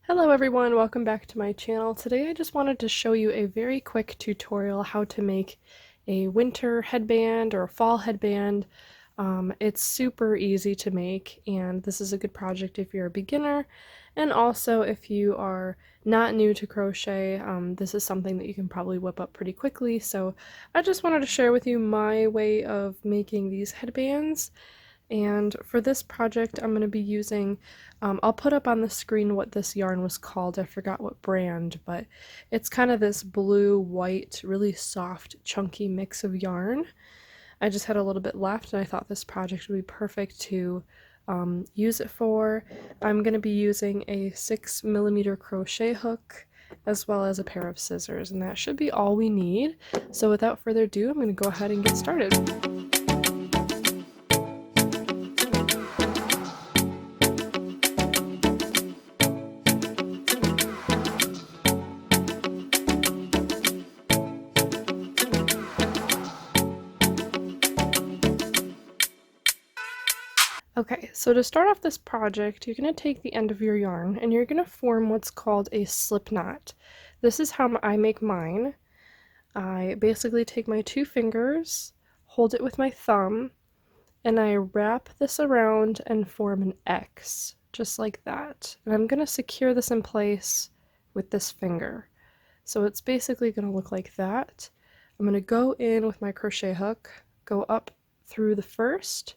Hello everyone, welcome back to my channel. Today I just wanted to show you a very quick tutorial how to make a winter headband or a fall headband. It's super easy to make, and this is a good project if you're a beginner, and also if you are not new to crochet. This is something that you can probably whip up pretty quickly, so I just wanted to share with you my way of making these headbands. And for this project, I'm going to be using, I'll put up on the screen what this yarn was called. I forgot what brand, but it's kind of this blue-white, really soft, chunky mix of yarn. I just had a little bit left, and I thought this project would be perfect to use it for. I'm going to be using a 6mm crochet hook, as well as a pair of scissors, and that should be all we need. So without further ado, I'm going to go ahead and get started. Okay, so to start off this project, you're going to take the end of your yarn and you're going to form what's called a slip knot. This is how I make mine. I basically take my two fingers, hold it with my thumb, and I wrap this around and form an X, just like that. And I'm going to secure this in place with this finger. So it's basically going to look like that. I'm going to go in with my crochet hook, go up through the first,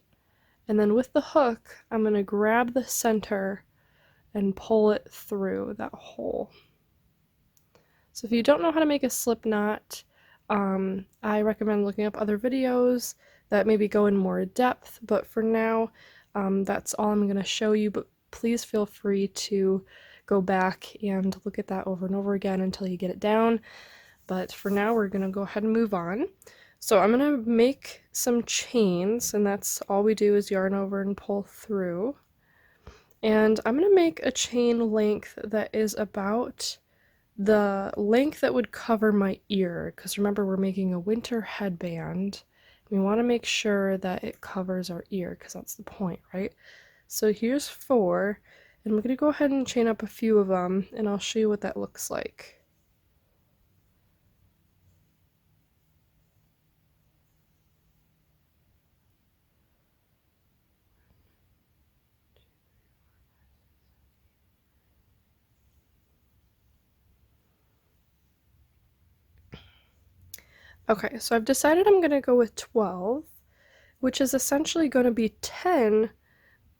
and then with the hook, I'm going to grab the center and pull it through that hole. So if you don't know how to make a slip knot, I recommend looking up other videos that maybe go in more depth, but for now, that's all I'm going to show you, but please feel free to go back and look at that over and over again until you get it down. But for now, we're going to go ahead and move on. So I'm going to make some chains, and that's all we do is yarn over and pull through. And I'm going to make a chain length that is about the length that would cover my ear, because remember, we're making a winter headband. We want to make sure that it covers our ear, because that's the point, right? So here's 4, and I'm going to go ahead and chain up a few of them, and I'll show you what that looks like. Okay, so I've decided I'm going to go with 12, which is essentially going to be 10,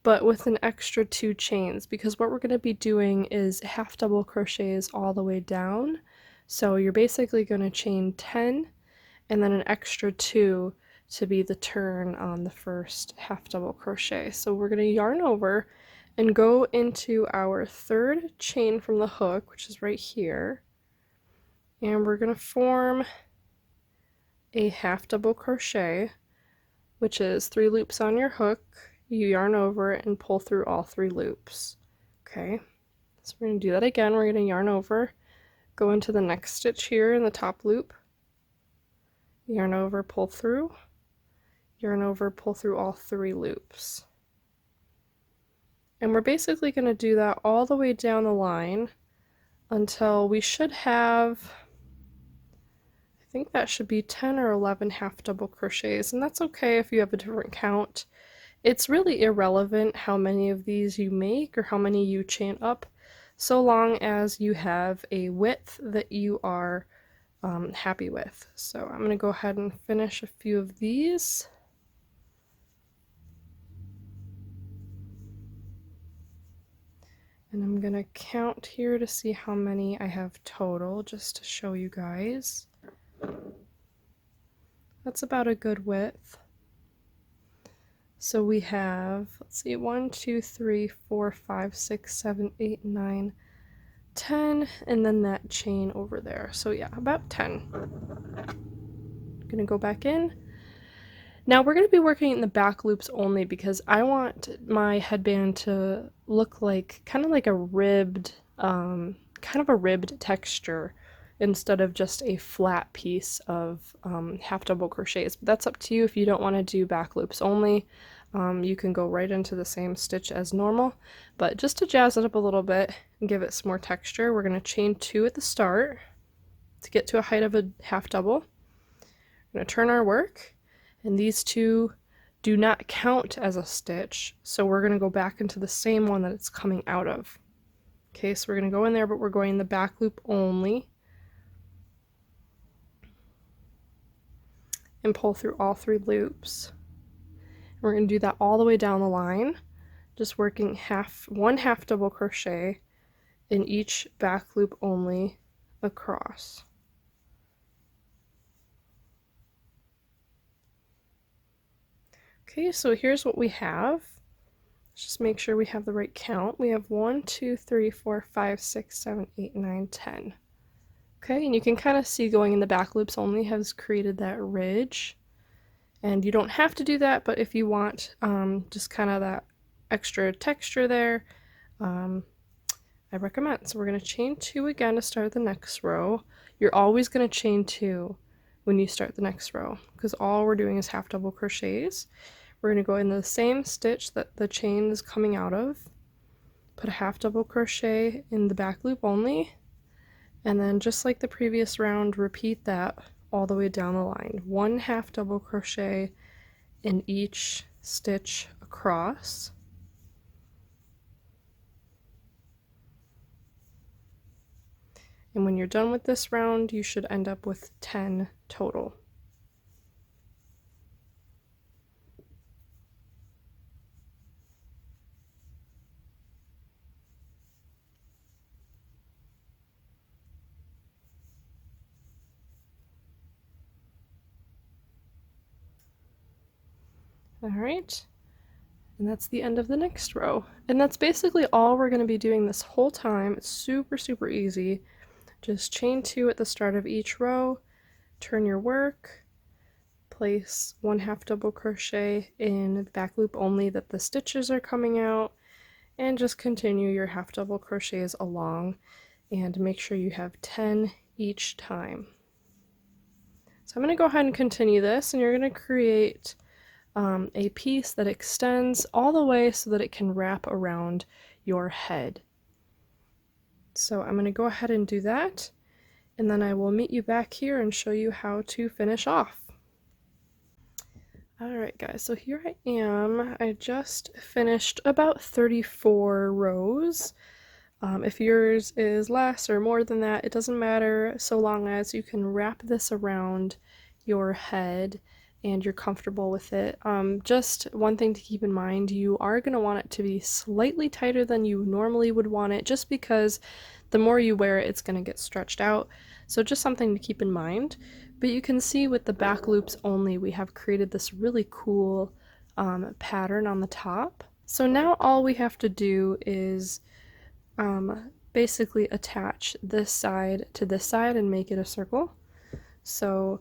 but with an extra 2 chains, because what we're going to be doing is half double crochets all the way down. So you're basically going to chain 10 and then an extra 2 to be the turn on the first half double crochet. So we're going to yarn over and go into our 3rd chain from the hook, which is right here, and we're going to form a half double crochet, which is 3 loops on your hook. You yarn over and pull through all 3 loops. Okay, so we're going to do that again. We're going to yarn over, go into the next stitch here in the top loop, yarn over, pull through, yarn over, pull through all 3 loops. And we're basically going to do that all the way down the line until we should have, I think that should be 10 or 11 half double crochets, and that's okay if you have a different count. It's really irrelevant how many of these you make or how many you chain up, so long as you have a width that you are happy with. So I'm going to go ahead and finish a few of these. And I'm going to count here to see how many I have total, just to show you guys. That's about a good width. So we have, let's see, 1, 2, 3, 4, 5, 6, 7, 8, 9, 10, and then that chain over there. So yeah, about 10. I'm gonna go back in. Now we're going to be working in the back loops only, because I want my headband to look like kind of like a ribbed, texture instead of just a flat piece of half double crochets. But that's up to you if you don't want to do back loops only. You can go right into the same stitch as normal, but just to jazz it up a little bit and give it some more texture, we're going to chain 2 at the start to get to a height of a half double. We're going to turn our work, and these 2 do not count as a stitch, so we're going to go back into the same one that it's coming out of. Okay, so we're going to go in there, but we're going the back loop only, and pull through all 3 loops. We're going to do that all the way down the line, just working one half double crochet in each back loop only across. Okay, so here's what we have. Let's just make sure we have the right count. We have 1, 2, 3, 4, 5, 6, 7, 8, 9, 10. Okay, and you can kind of see going in the back loops only has created that ridge. And you don't have to do that, but if you want just kind of that extra texture there, I recommend. So we're going to chain 2 again to start the next row. You're always going to chain 2 when you start the next row, because all we're doing is half double crochets. We're going to go in the same stitch that the chain is coming out of, put a half double crochet in the back loop only, and then just like the previous round, repeat that all the way down the line. 1 half double crochet in each stitch across. And when you're done with this round, you should end up with 10 total. Alright, and that's the end of the next row. And that's basically all we're going to be doing this whole time. It's super, super easy. Just chain 2 at the start of each row, turn your work, place 1 half double crochet in the back loop only that the stitches are coming out, and just continue your half double crochets along and make sure you have 10 each time. So I'm going to go ahead and continue this, and you're going to create a piece that extends all the way so that it can wrap around your head. So I'm going to go ahead and do that, and then I will meet you back here and show you how to finish off. Alright guys, so here I am. I just finished about 34 rows. If yours is less or more than that, it doesn't matter so long as you can wrap this around your head and you're comfortable with it. Just one thing to keep in mind, you are going to want it to be slightly tighter than you normally would want it, just because the more you wear it, it's going to get stretched out. So just something to keep in mind. But you can see with the back loops only, we have created this really cool pattern on the top. So now all we have to do is basically attach this side to this side and make it a circle. So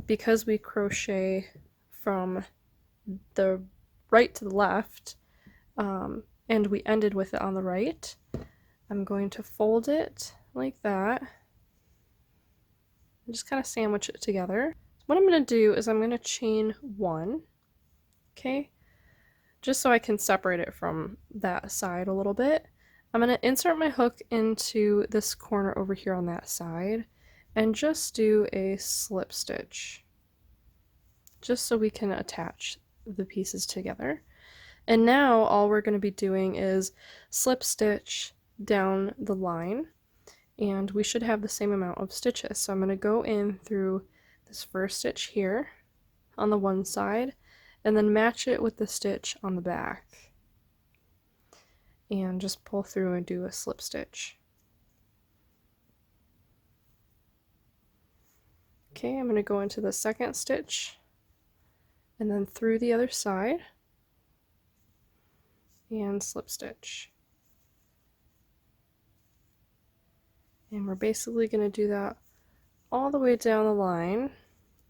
because we crochet from the right to the left, and we ended with it on the right, I'm going to fold it like that and just kind of sandwich it together. What I'm going to do is I'm going to chain 1, okay, just so I can separate it from that side a little bit. I'm going to insert my hook into this corner over here on that side and just do a slip stitch, just so we can attach the pieces together. And now all we're going to be doing is slip stitch down the line, and we should have the same amount of stitches. So I'm going to go in through this first stitch here on the one side and then match it with the stitch on the back and just pull through and do a slip stitch. Okay, I'm going to go into the second stitch and then through the other side and slip stitch. And we're basically going to do that all the way down the line.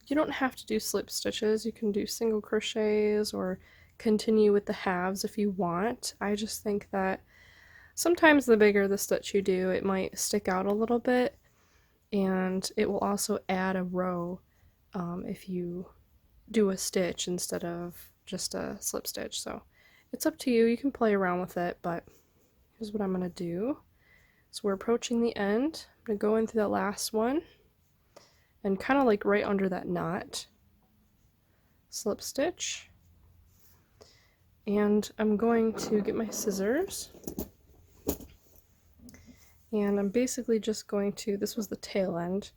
You don't have to do slip stitches, you can do single crochets or continue with the halves if you want. I just think that sometimes the bigger the stitch you do, it might stick out a little bit, and it will also add a row if you do a stitch instead of just a slip stitch. So it's up to you. You can play around with it, but here's what I'm going to do. So we're approaching the end. I'm going to go into that last one and kind of like right under that knot, slip stitch. And I'm going to get my scissors, and I'm basically just going to, this was the tail end,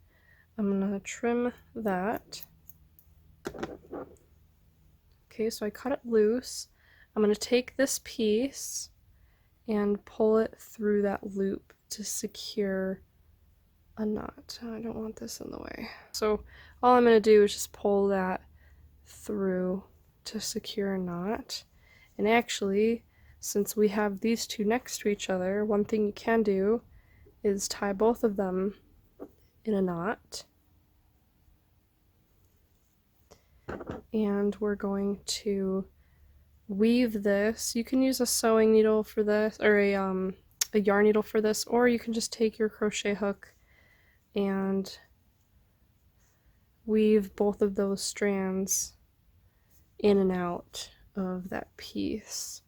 I'm going to trim that. Okay, so I cut it loose. I'm going to take this piece and pull it through that loop to secure a knot. I don't want this in the way. So all I'm going to do is just pull that through to secure a knot. And actually, since we have these two next to each other, one thing you can do is tie both of them in a knot. And we're going to weave this. You can use a sewing needle for this, or a yarn needle for this, or you can just take your crochet hook and weave both of those strands in and out of that piece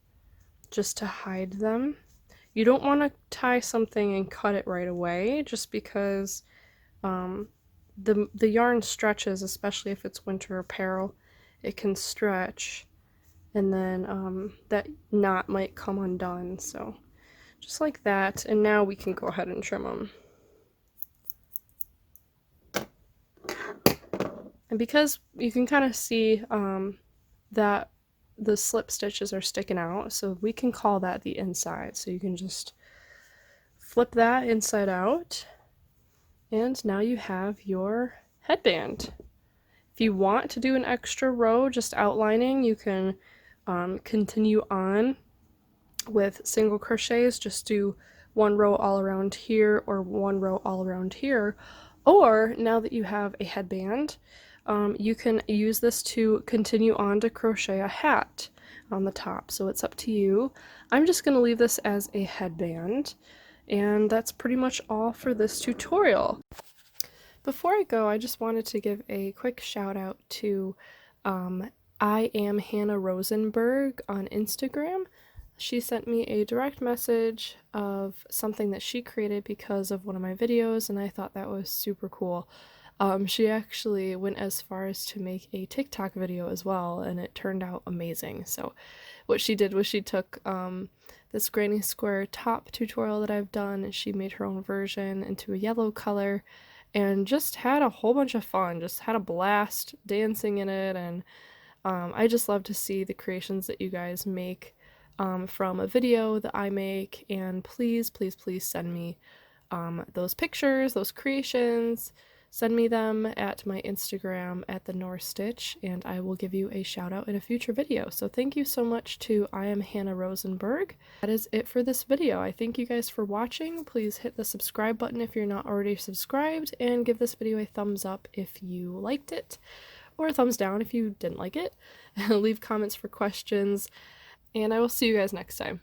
just to hide them. You don't want to tie something and cut it right away, just because the yarn stretches, especially if it's winter apparel. It can stretch, and then that knot might come undone. So just like that, and now we can go ahead and trim them. And because you can kind of see that the slip stitches are sticking out, so we can call that the inside. So you can just flip that inside out, and now you have your headband. If you want to do an extra row just outlining, you can continue on with single crochets. Just do one row all around here or one row all around here. Or now that you have a headband, you can use this to continue on to crochet a hat on the top. So it's up to you. I'm just going to leave this as a headband, and that's pretty much all for this tutorial. Before I go, I just wanted to give a quick shout out to I am Hannah Rosenberg on Instagram. She sent me a direct message of something that she created because of one of my videos, and I thought that was super cool. She actually went as far as to make a TikTok video as well, and it turned out amazing. So what she did was she took this granny square top tutorial that I've done, and she made her own version into a yellow color, and just had a whole bunch of fun, just had a blast dancing in it. And I just love to see the creations that you guys make from a video that I make, and please send me those pictures, those creations. Send me them at my Instagram at the North Stitch, and I will give you a shout out in a future video. So thank you so much to I am Hannah Rosenberg. That is it for this video. I thank you guys for watching. Please hit the subscribe button if you're not already subscribed, and give this video a thumbs up if you liked it, or a thumbs down if you didn't like it. Leave comments for questions, and I will see you guys next time.